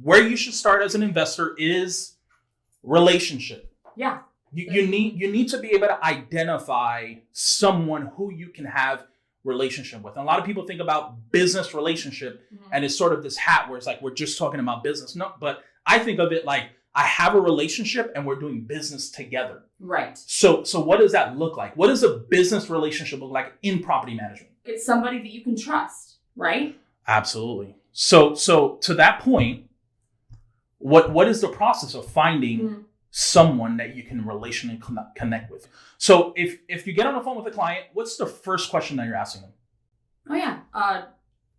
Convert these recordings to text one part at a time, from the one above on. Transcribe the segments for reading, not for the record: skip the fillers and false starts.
where you should start as an investor is relationship. Yeah. You need to be able to identify someone who you can have relationship with. And a lot of people think about business relationship and it's sort of this hat where it's like, we're just talking about business. No, but I think of it like I have a relationship and we're doing business together. Right. So what does that look like? What does a business relationship look like in property management? It's somebody that you can trust, right? Absolutely. So to that point, what is the process of finding someone that you can relationally connect with? So if you get on the phone with a client, what's the first question that you're asking them? Oh yeah.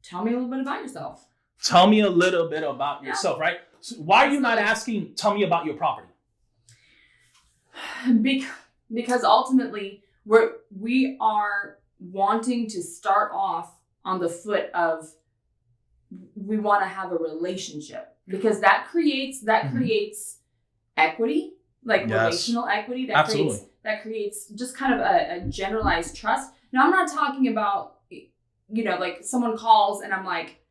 Tell me a little bit about yourself. Tell me a little bit about yourself, right? So why are you not asking, tell me about your property? Because ultimately we are wanting to start off on the foot of, we want to have a relationship, because that creates equity, like relational equity. That creates just kind of a generalized trust. Now, I'm not talking about, like someone calls and I'm like,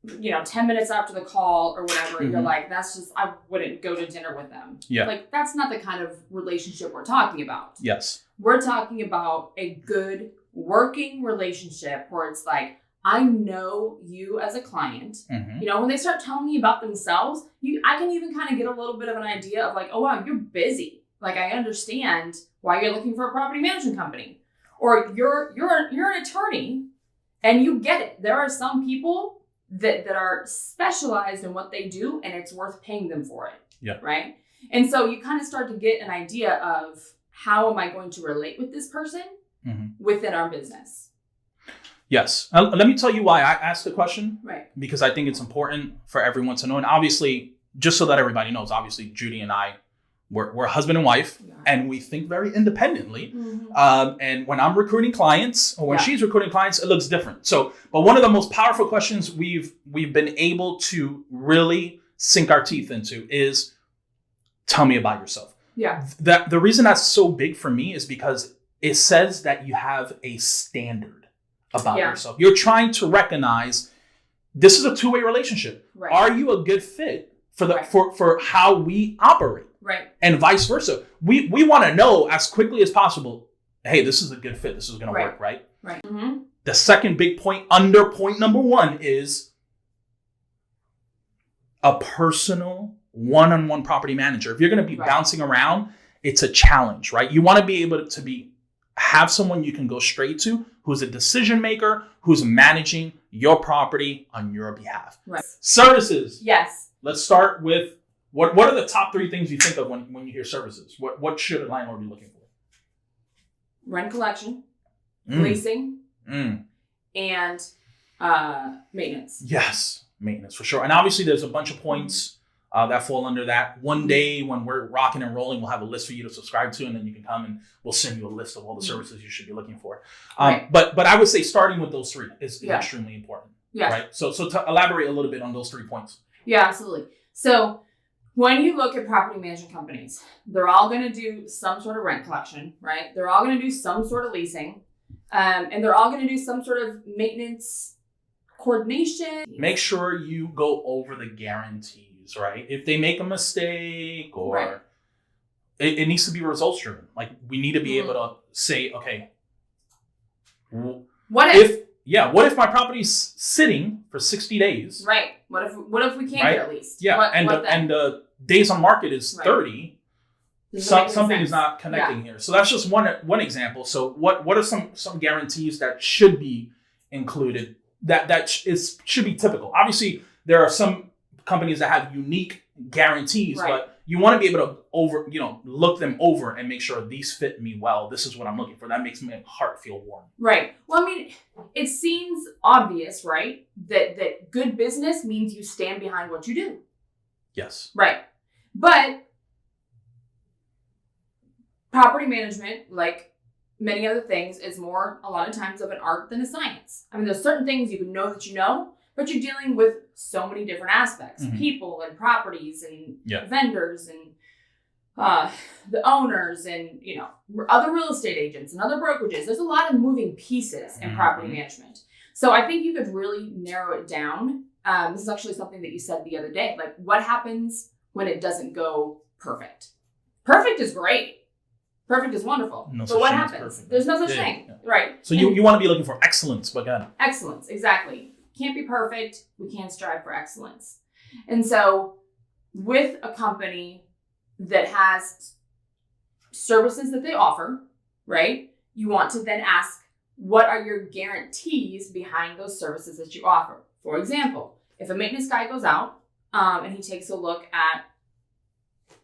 10 minutes after the call or whatever, you're like, that's just, I wouldn't go to dinner with them. Yeah. Like, that's not the kind of relationship we're talking about. Yes. We're talking about a good working relationship where it's like, I know you as a client. When they start telling me about themselves, I can even kind of get a little bit of an idea of like, oh wow, you're busy. Like, I understand why you're looking for a property management company, or you're an attorney and you get it. There are some people that are specialized in what they do and it's worth paying them for it. Yeah. Right. And so you kind of start to get an idea of, how am I going to relate with this person within our business? Yes. Let me tell you why I asked the question. Right. Because I think it's important for everyone to know. And obviously, just so that everybody knows, obviously, Judy and I, we're husband and wife, and we think very independently. And when I'm recruiting clients, or when she's recruiting clients, it looks different. So, but one of the most powerful questions we've been able to really sink our teeth into is, tell me about yourself. Yeah. The reason that's so big for me is because it says that you have a standard about yourself. You're trying to recognize this is a two-way relationship. Right. Are you a good fit for how we operate? Right. And vice versa. We want to know as quickly as possible, hey, this is a good fit. This is going to work, right? Right. The second big point under point number one is a personal one-on-one property manager. If you're going to be bouncing around, it's a challenge, right? You want to be able to have someone you can go straight to who's a decision maker, who's managing your property on your behalf. Right. Services. Yes. Let's start with what are the top three things you think of when you hear services? What should a landlord be looking for? Rent collection, leasing, and maintenance. Yes, maintenance for sure. And obviously there's a bunch of points that fall under that. One day when we're rocking and rolling, we'll have a list for you to subscribe to, and then you can come and we'll send you a list of all the services you should be looking for. But I would say starting with those three is extremely important. Yeah. Right. So to elaborate a little bit on those 3 points. Yeah, absolutely. So when you look at property management companies, they're all going to do some sort of rent collection, right? They're all going to do some sort of leasing, and they're all going to do some sort of maintenance coordination. Make sure you go over the guarantees, right? If they make a mistake or it needs to be results driven. Like, we need to be able to say, okay, what if my property's sitting for 60 days? Right. What if we can't get a lease? Yeah. And the days on market is 30. Something is not connecting here. So that's just one example. So what are some guarantees that should be included that should be typical? Obviously, there are some companies that have unique guarantees, but you want to be able to look them over and make sure these fit me well. This is what I'm looking for. That makes my heart feel warm. Right. Well, I mean, it seems obvious, right? That good business means you stand behind what you do. Yes. Right. But property management, like many other things, is more, a lot of times, of an art than a science. I mean, there's certain things you can know that you know, but you're dealing with so many different aspects, people and properties and vendors and the owners and, other real estate agents and other brokerages. There's a lot of moving pieces in property management. So I think you could really narrow it down this is actually something that you said the other day. Like, what happens when it doesn't go perfect? Perfect is great. Perfect is wonderful. But what happens? There's no such thing. Yeah. Right. So you want to be looking for excellence, but again. Excellence, exactly. Can't be perfect. We can't strive for excellence. And so with a company that has services that they offer, right, you want to then ask, what are your guarantees behind those services that you offer? For example, if a maintenance guy goes out and he takes a look at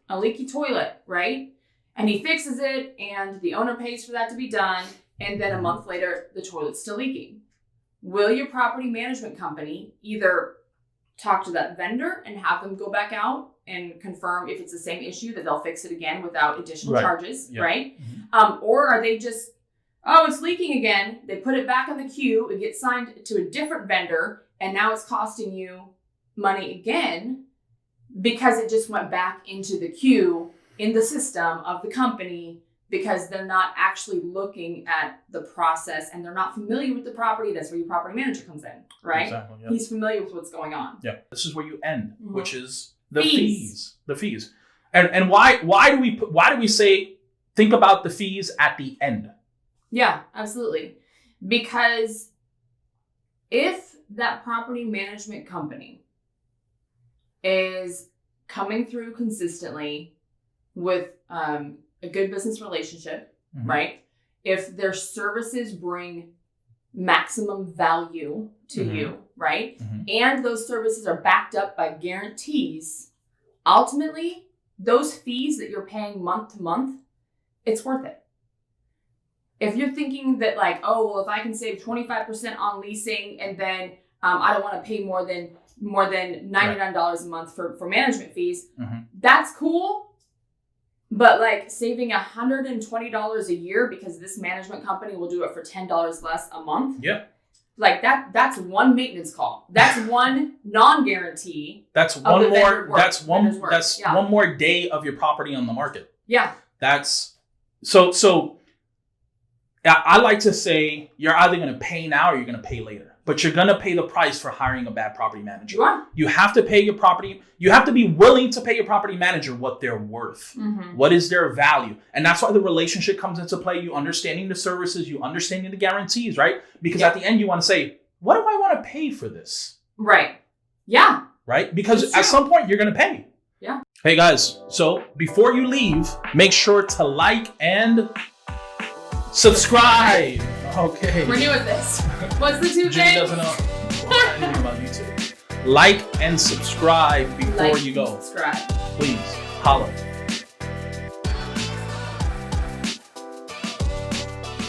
a leaky toilet, right, and he fixes it and the owner pays for that to be done, and then a month later, the toilet's still leaking. Will your property management company either talk to that vendor and have them go back out and confirm if it's the same issue, that they'll fix it again without additional charges, right? Or are they just, oh, it's leaking again. They put it back in the queue. It gets signed to a different vendor, and now it's costing you money again because it just went back into the queue in the system of the company, because they're not actually looking at the process and they're not familiar with the property. That's where your proproperty manager comes in, right? Exactly, yeah. He's familiar with what's going on. Yeah. This is where you end, which is the fees. The fees. And why do we say think about the fees at the end? Yeah, absolutely. Because if that property management company is coming through consistently with a good business relationship, right? If their services bring maximum value to you, right? And those services are backed up by guarantees, ultimately, those fees that you're paying month to month, it's worth it. If you're thinking that like, oh, well, if I can save 25% on leasing and then I don't want to pay more than $99 a month for management fees, that's cool. But like saving $120 a year because this management company will do it for $10 less a month. Yeah. Like that's one maintenance call. That's one non-guarantee. That's one more. That's one. That's one more day of your property on the market. Yeah. That's so. I like to say you're either going to pay now or you're going to pay later. But you're going to pay the price for hiring a bad property manager. You are. You have to pay your property. You have to be willing to pay your property manager what they're worth. What is their value? And that's why the relationship comes into play. You understanding the services, you understanding the guarantees, right? Because at the end, you want to say, what do I want to pay for this? Right. Yeah. Right? Because at some point, you're going to pay. Yeah. Hey, guys. So before you leave, make sure to like and subscribe. Okay. We're new at this. What's the two things? Jimmy doesn't know anything about YouTube. Like and subscribe before you go. Subscribe. Please, holla.